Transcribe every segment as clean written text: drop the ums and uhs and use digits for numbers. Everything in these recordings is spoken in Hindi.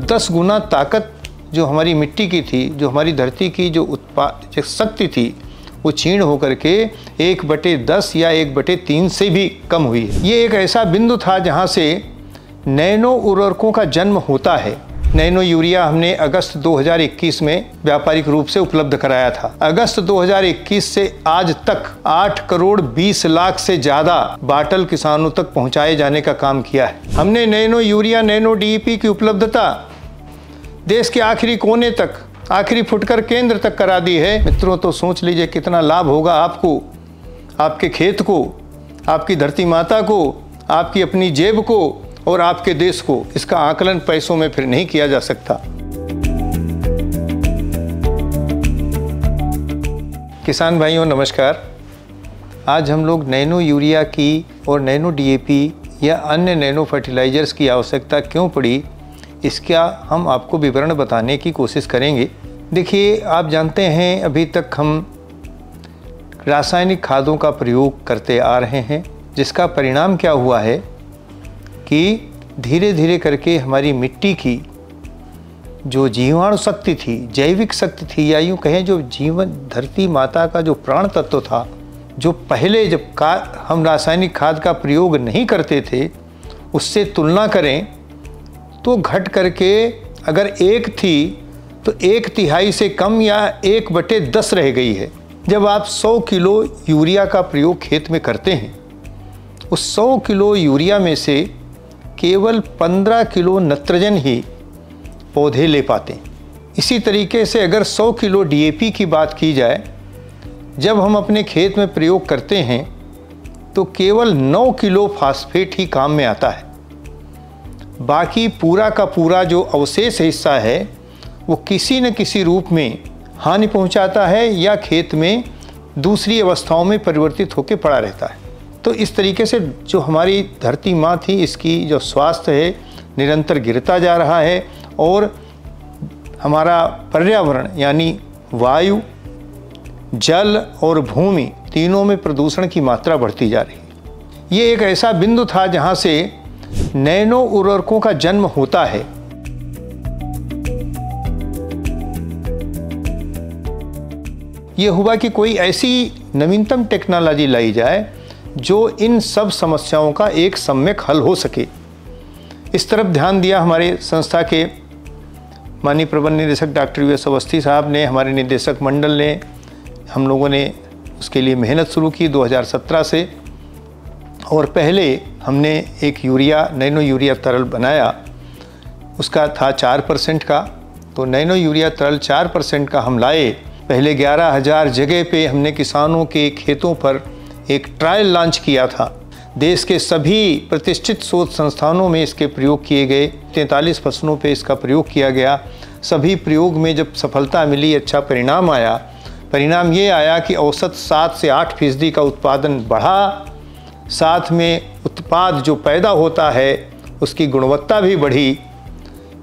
10 गुना ताकत जो हमारी मिट्टी की थी, जो हमारी धरती की जो उत्पाद शक्ति थी, वो क्षीण होकर के 1/10 या 1/3 से भी कम हुई है। ये एक ऐसा बिंदु था जहाँ से नैनो उर्वरकों का जन्म होता है। नैनो यूरिया हमने अगस्त 2021 में व्यापारिक रूप से उपलब्ध कराया था। अगस्त 2021 से आज तक 8 करोड़ 20 लाख से ज़्यादा बाटल किसानों तक पहुँचाए जाने का काम किया है। हमने नैनो यूरिया, नैनो DAP की उपलब्धता देश के आखिरी कोने तक, आखिरी फुटकर केंद्र तक करा दी है। मित्रों, तो सोच लीजिए कितना लाभ होगा आपको, आपके खेत को, आपकी धरती माता को, आपकी अपनी जेब को और आपके देश को। इसका आकलन पैसों में फिर नहीं किया जा सकता। किसान भाइयों नमस्कार। आज हम लोग नैनो यूरिया की और नैनो DAP या अन्य नैनो फर्टिलाइजर्स की आवश्यकता क्यों पड़ी, इसका हम आपको विवरण बताने की कोशिश करेंगे। देखिए, आप जानते हैं अभी तक हम रासायनिक खादों का प्रयोग करते आ रहे हैं, जिसका परिणाम क्या हुआ है कि धीरे धीरे करके हमारी मिट्टी की जो जीवाणु शक्ति थी, जैविक शक्ति थी, या यूँ कहें जो जीवन धरती माता का जो प्राण तत्व था, जो पहले जब हम रासायनिक खाद का प्रयोग नहीं करते थे, उससे तुलना करें तो घट करके अगर 1 थी तो 1/3 से कम या 1/10 रह गई है। जब आप 100 किलो यूरिया का प्रयोग खेत में करते हैं, उस 100 किलो यूरिया में से केवल 15 किलो नाइट्रोजन ही पौधे ले पाते हैं। इसी तरीके से अगर 100 किलो DAP की बात की जाए, जब हम अपने खेत में प्रयोग करते हैं तो केवल 9 किलो फास्फेट ही काम में आता है। बाकी पूरा का पूरा जो अवशेष हिस्सा है वो किसी न किसी रूप में हानि पहुंचाता है या खेत में दूसरी अवस्थाओं में परिवर्तित होकर पड़ा रहता है। तो इस तरीके से जो हमारी धरती माँ थी, इसकी जो स्वास्थ्य है निरंतर गिरता जा रहा है और हमारा पर्यावरण यानी वायु, जल और भूमि तीनों में प्रदूषण की मात्रा बढ़ती जा रही है। ये एक ऐसा बिंदु था जहाँ से नैनो उर्वरकों का जन्म होता है। यह हुआ कि कोई ऐसी नवीनतम टेक्नोलॉजी लाई जाए जो इन सब समस्याओं का एक सम्यक हल हो सके। इस तरफ ध्यान दिया हमारे संस्था के माननीय प्रबंध निदेशक डॉक्टर US अवस्थी साहब ने, हमारे निदेशक मंडल ने, हम लोगों ने उसके लिए मेहनत शुरू की 2017 से। और पहले हमने एक यूरिया, नैनो यूरिया तरल बनाया, उसका था 4% का। तो नैनो यूरिया तरल 4% का हम लाए। पहले 11,000 जगह पे हमने किसानों के खेतों पर एक ट्रायल लॉन्च किया था। देश के सभी प्रतिष्ठित शोध संस्थानों में इसके प्रयोग किए गए। 43 फसलों पे इसका प्रयोग किया गया। सभी प्रयोग में जब सफलता मिली, अच्छा परिणाम आया। परिणाम ये आया कि औसत 7 से 8% का उत्पादन बढ़ा, साथ में उत्पाद जो पैदा होता है उसकी गुणवत्ता भी बढ़ी।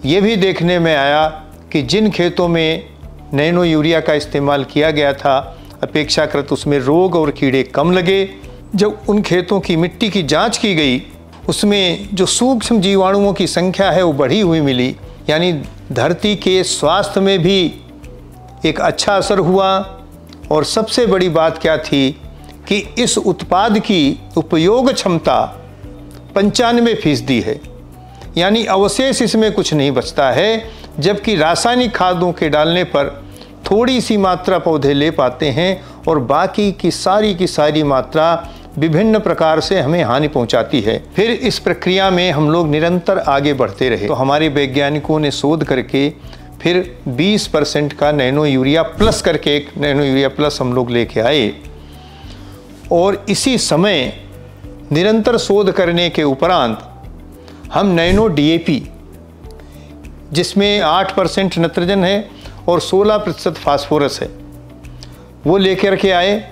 ये भी देखने में आया कि जिन खेतों में नैनो यूरिया का इस्तेमाल किया गया था, अपेक्षाकृत उसमें रोग और कीड़े कम लगे। जब उन खेतों की मिट्टी की जांच की गई, उसमें जो सूक्ष्म जीवाणुओं की संख्या है वो बढ़ी हुई मिली। यानी धरती के स्वास्थ्य में भी एक अच्छा असर हुआ। और सबसे बड़ी बात क्या थी कि इस उत्पाद की उपयोग क्षमता 95% है, यानी अवशेष इसमें कुछ नहीं बचता है। जबकि रासायनिक खादों के डालने पर थोड़ी सी मात्रा पौधे ले पाते हैं और बाकी की सारी मात्रा विभिन्न प्रकार से हमें हानि पहुंचाती है। फिर इस प्रक्रिया में हम लोग निरंतर आगे बढ़ते रहे। तो हमारे वैज्ञानिकों ने शोध करके फिर 20% का नैनो यूरिया प्लस करके एक नैनो यूरिया प्लस हम लोग लेके आए। और इसी समय निरंतर शोध करने के उपरांत हम नैनो DAP, जिसमें 8% नाइट्रोजन है और 16% फास्फोरस है, वो लेकर के आए।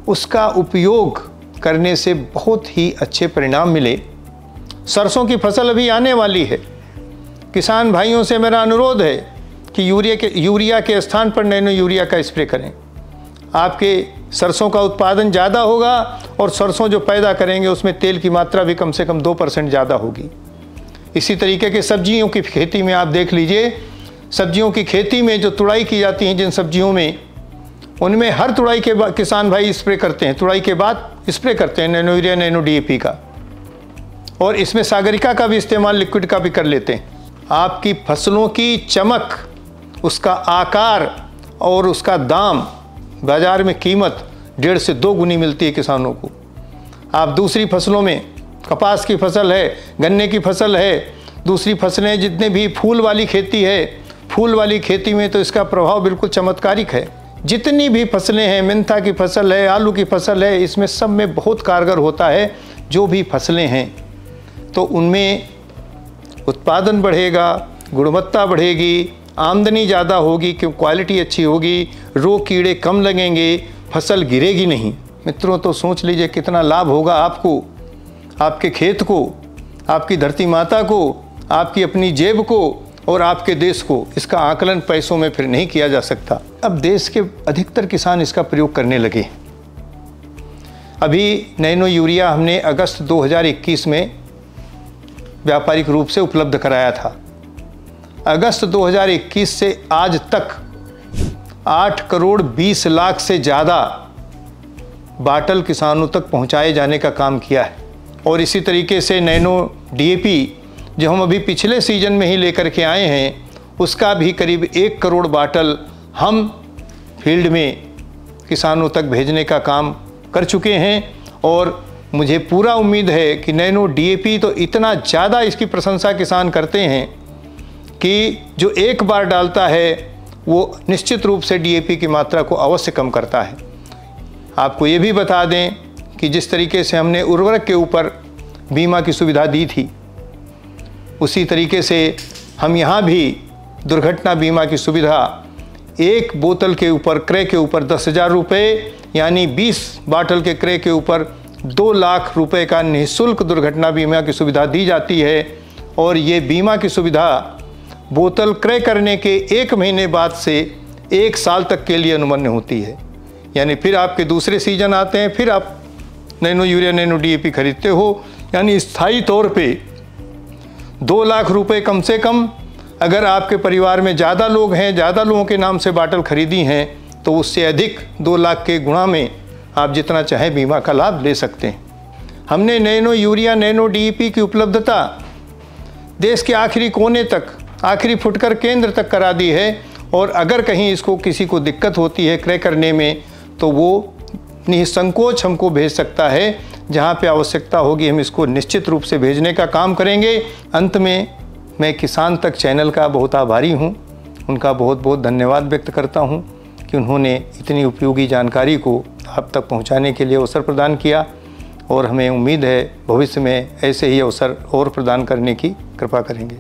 उसका उपयोग करने से बहुत ही अच्छे परिणाम मिले। सरसों की फसल अभी आने वाली है। किसान भाइयों से मेरा अनुरोध है कि यूरिया के स्थान पर नैनो यूरिया का स्प्रे करें। आपके सरसों का उत्पादन ज़्यादा होगा और सरसों जो पैदा करेंगे उसमें तेल की मात्रा भी कम से कम 2% ज़्यादा होगी। इसी तरीके के सब्जियों की खेती में आप देख लीजिए, सब्जियों की खेती में जो तुड़ाई की जाती है जिन सब्जियों में, उनमें हर तुड़ाई के बाद किसान भाई स्प्रे करते हैं, तुड़ाई के बाद स्प्रे करते हैं नैनो यूरिया नैनो DAP का, और इसमें सागरिका का भी इस्तेमाल लिक्विड का भी कर लेते हैं। आपकी फसलों की चमक, उसका आकार और उसका दाम, बाज़ार में कीमत 1.5 से 2 गुनी मिलती है किसानों को। आप दूसरी फसलों में, कपास की फसल है, गन्ने की फसल है, दूसरी फसलें जितने भी फूल वाली खेती है, फूल वाली खेती में तो इसका प्रभाव बिल्कुल चमत्कारिक है। जितनी भी फसलें हैं, मेंथा की फसल है, आलू की फसल है, इसमें सब में बहुत कारगर होता है। जो भी फसलें हैं तो उनमें उत्पादन बढ़ेगा, गुणवत्ता बढ़ेगी, आमदनी ज़्यादा होगी क्योंकि क्वालिटी अच्छी होगी, रोग कीड़े कम लगेंगे, फसल गिरेगी नहीं। मित्रों, तो सोच लीजिए कितना लाभ होगा आपको, आपके खेत को, आपकी धरती माता को, आपकी अपनी जेब को और आपके देश को। इसका आकलन पैसों में फिर नहीं किया जा सकता। अब देश के अधिकतर किसान इसका प्रयोग करने लगे। अभी नैनो यूरिया हमने अगस्त 2021 में व्यापारिक रूप से उपलब्ध कराया था। अगस्त 2021 से आज तक 8 करोड़ 20 लाख से ज़्यादा बाटल किसानों तक पहुंचाए जाने का काम किया है। और इसी तरीके से नैनो DAP जो हम अभी पिछले सीजन में ही लेकर के आए हैं, उसका भी करीब 1 करोड़ बाटल हम फील्ड में किसानों तक भेजने का काम कर चुके हैं। और मुझे पूरा उम्मीद है कि नैनो DAP तो इतना ज़्यादा इसकी प्रशंसा किसान करते हैं कि जो एक बार डालता है वो निश्चित रूप से DAP की मात्रा को अवश्य कम करता है। आपको ये भी बता दें कि जिस तरीके से हमने उर्वरक के ऊपर बीमा की सुविधा दी थी, उसी तरीके से हम यहाँ भी दुर्घटना बीमा की सुविधा, एक बोतल के ऊपर, क्रय के ऊपर 10,000 रुपये, यानी 20 बाटल के क्रय के ऊपर 2 लाख रुपए का निःशुल्क दुर्घटना बीमा की सुविधा दी जाती है। और ये बीमा की सुविधा बोतल क्रय करने के 1 महीने बाद से 1 साल तक के लिए अनुमन्य होती है। यानी फिर आपके दूसरे सीजन आते हैं, फिर आप नैनो यूरिया नैनो DAP खरीदते हो, यानी स्थायी तौर पे 2 लाख रुपए कम से कम। अगर आपके परिवार में ज़्यादा लोग हैं, ज़्यादा लोगों के नाम से बाटल खरीदी हैं, तो उससे अधिक 2 लाख के गुणा में आप जितना चाहें बीमा का लाभ ले सकते हैं। हमने नैनो यूरिया नैनो DAP की उपलब्धता देश के आखिरी कोने तक, आखिरी फुटकर केंद्र तक करा दी है। और अगर कहीं इसको किसी को दिक्कत होती है क्रय करने में, तो वो निसंकोच हमको भेज सकता है। जहाँ पे आवश्यकता होगी हम इसको निश्चित रूप से भेजने का काम करेंगे। अंत में मैं किसान तक चैनल का बहुत आभारी हूँ, उनका बहुत बहुत धन्यवाद व्यक्त करता हूँ कि उन्होंने इतनी उपयोगी जानकारी को आप तक पहुँचाने के लिए अवसर प्रदान किया। और हमें उम्मीद है भविष्य में ऐसे ही अवसर और प्रदान करने की कृपा करेंगे।